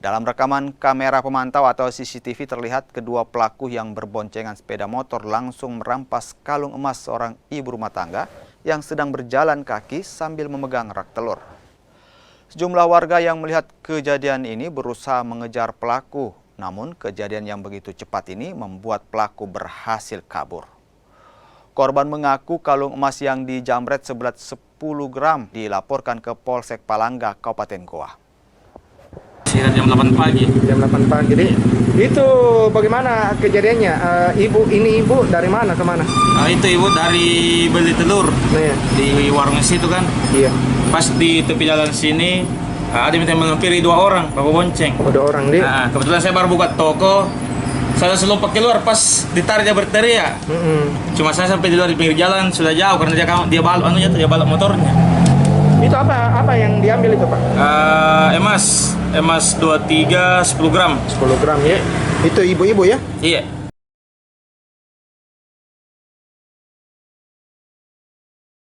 Dalam rekaman kamera pemantau atau CCTV terlihat kedua pelaku yang berboncengan sepeda motor langsung merampas kalung emas seorang ibu rumah tangga yang sedang berjalan kaki sambil memegang rak telur. Sejumlah warga yang melihat kejadian ini berusaha mengejar pelaku, namun kejadian yang begitu cepat ini membuat pelaku berhasil kabur. Korban mengaku kalung emas yang dijamret seberat 10 gram dilaporkan ke Polsek Palangga, Kabupaten Goa. Sekitar jam 8 pagi. Jam 8 pagi. Jadi, itu bagaimana kejadiannya? Ibu dari mana ke mana? Itu ibu dari beli telur di warung situ kan. Iya. Pas di tepi jalan sini ada minta menghampiri 2 orang bawa bonceng. 2 orang dia. Kebetulan saya baru buka toko. Saya selompat keluar pas ditarik dia berteriak. Cuma saya sampai di luar di pinggir jalan sudah jauh karena dia balap dia balap motornya. Itu apa yang diambil itu, Pak? Emas 23 10 gram. 10 gram ya. Itu ibu-ibu ya? Iya.